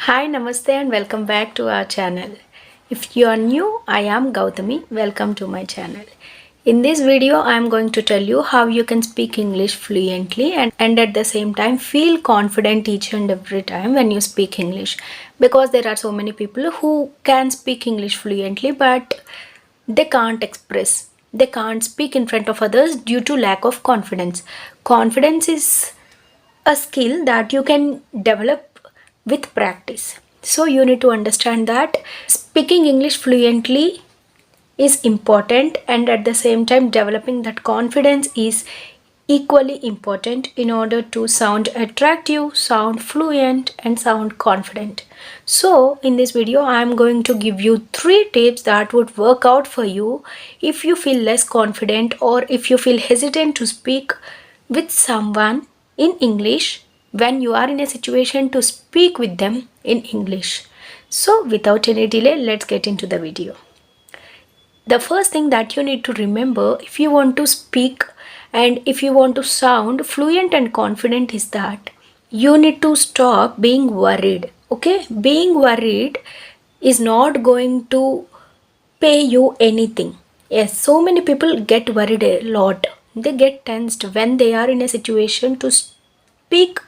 Hi, Namaste and welcome back to our channel. If you are new, I am Gowthami. Welcome to my channel. In this video, I am going to tell you how you can speak English fluently and at the same time feel confident each and every time when you speak English. Because there are so many people who can speak English fluently but they can't express. They can't speak in front of others due to lack of confidence. Confidence is a skill that you can develop with practice. So you need to understand that speaking English fluently is important, and at the same time developing that confidence is equally important in order to sound attractive, sound fluent and sound confident. So in this video I am going to give you 3 tips that would work out for you if you feel less confident or if you feel hesitant to speak with someone in English when you are in a situation to speak with them in English. So without any delay, let's get into the video. The first thing that you need to remember if you want to speak and if you want to sound fluent and confident is that you need to stop being worried. Okay, being worried is not going to pay you anything. Yes, so many people get worried a lot. They get tensed when they are in a situation to speak.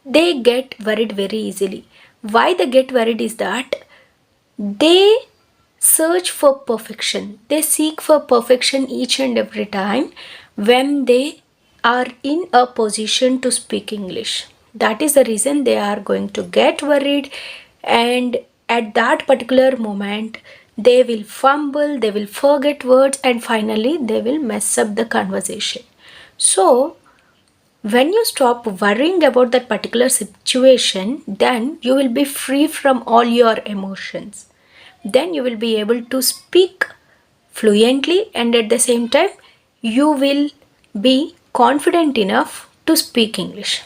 They get worried very easily. Why they get worried is that they search for perfection. They seek for perfection each and every time when they are in a position to speak English. That is the reason they are going to get worried, and at that particular moment they will fumble, they will forget words, and finally they will mess up the conversation. So when you stop worrying about that particular situation, then you will be free from all your emotions. Then you will be able to speak fluently, and at the same time you will be confident enough to speak English.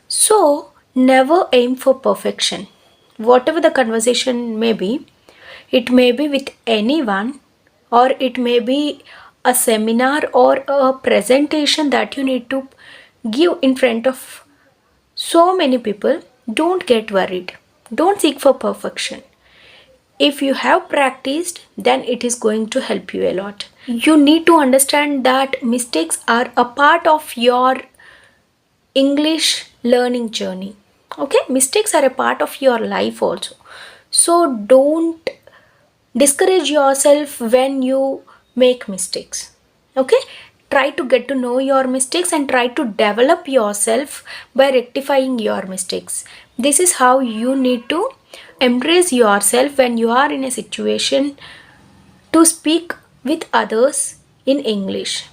So never aim for perfection. Whatever the conversation may be, it may be with anyone, or it may be a seminar or a presentation that you need to give in front of so many people. Don't get worried. Don't seek for perfection. If you have practiced, then it is going to help you a lot. You need to understand that mistakes are a part of your English learning journey. Okay, mistakes are a part of your life also. So don't discourage yourself when you make mistakes. Okay, try to get to know your mistakes and try to develop yourself by rectifying your mistakes. This is how you need to embrace yourself when you are in a situation to speak with others in English.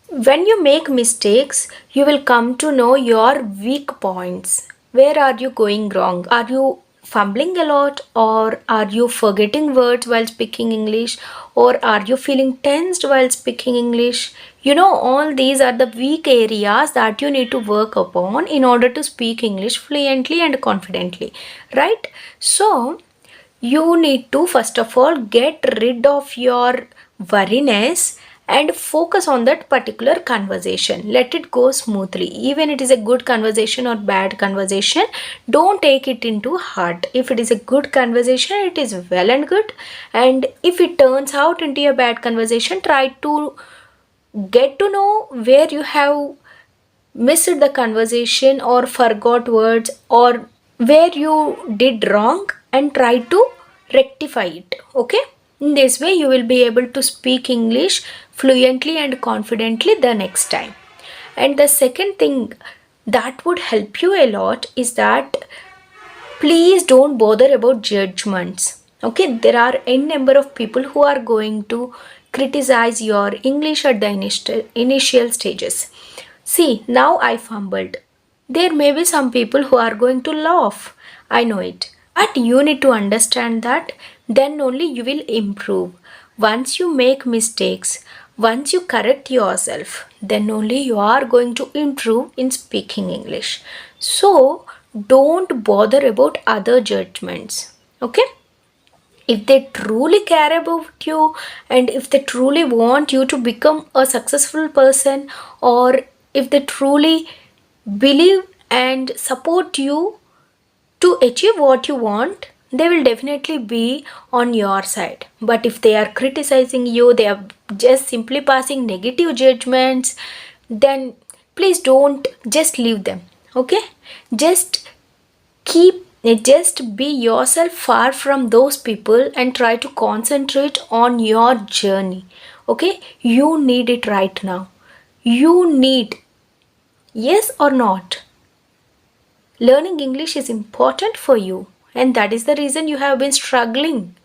When you make mistakes, you will come to know your weak points. Where are you going wrong? Are you fumbling a lot, or are you forgetting words while speaking English, or are you feeling tensed while speaking English? All these are the weak areas that you need to work upon in order to speak English fluently and confidently, right? So, you need to first of all get rid of your worriness and focus on that particular conversation. Let it go smoothly. Even it is a good conversation or bad conversation, don't take it into heart. If it is a good conversation, it is well and good, and if it turns out into a bad conversation, try to get to know where you have missed the conversation or forgot words, or where you did wrong, and try to rectify it. Okay, in this way you will be able to speak English fluently and confidently the next time. And the second thing that would help you a lot is that please don't bother about judgments. Okay, there are n number of people who are going to criticize your English at the initial stages. See, now I fumbled. There may be some people who are going to laugh. I know it. But you need to understand that then only you will improve. Once you make mistakes, once you correct yourself, then only you are going to improve in speaking English. So, don't bother about other judgments. Okay? If they truly care about you, and if they truly want you to become a successful person, or if they truly believe and support you to achieve what you want, they will definitely be on your side. But if they are criticizing you, they are just simply passing negative judgments, then please don't, just leave them. Okay, just keep, just be yourself far from those people and try to concentrate on your journey. Okay, you need it right now. You need, yes or not, learning English is important for you, and that is the reason you have been struggling.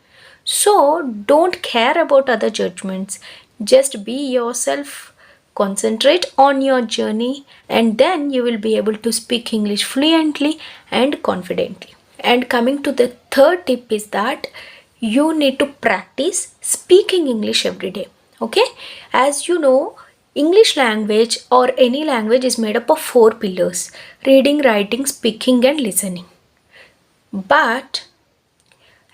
So don't care about other judgments. Just be yourself, concentrate on your journey, and then you will be able to speak English fluently and confidently. And coming to the third tip is that you need to practice speaking English every day. Okay? As you know, English language or any language is made up of 4 pillars: reading, writing, speaking, and listening. But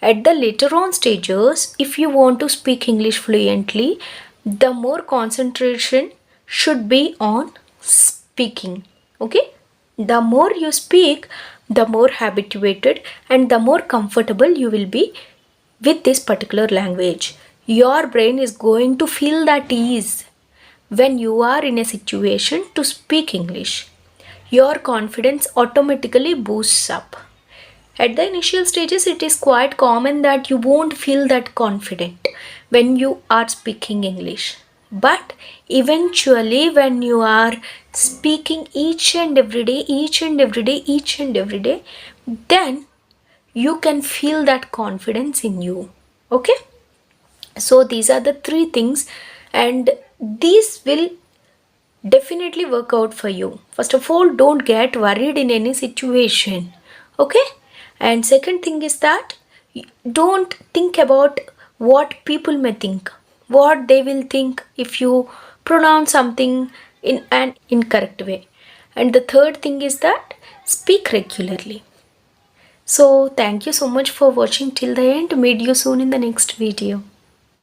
at the later on stages, if you want to speak English fluently, the more concentration should be on speaking. Okay? The more you speak, the more habituated and the more comfortable you will be with this particular language. Your brain is going to feel that ease when you are in a situation to speak English. Your confidence automatically boosts up. At the initial stages, it is quite common that you won't feel that confident when you are speaking English. But eventually, when you are speaking each and every day, each and every day, each and every day, then you can feel that confidence in you. Okay? So, these are the 3 things, and these will definitely work out for you. First of all, don't get worried in any situation. Okay? And second thing is that don't think about what people may think, what they will think if you pronounce something in an incorrect way. And the third thing is that speak regularly. So thank you so much for watching till the end. Meet you soon in the next video.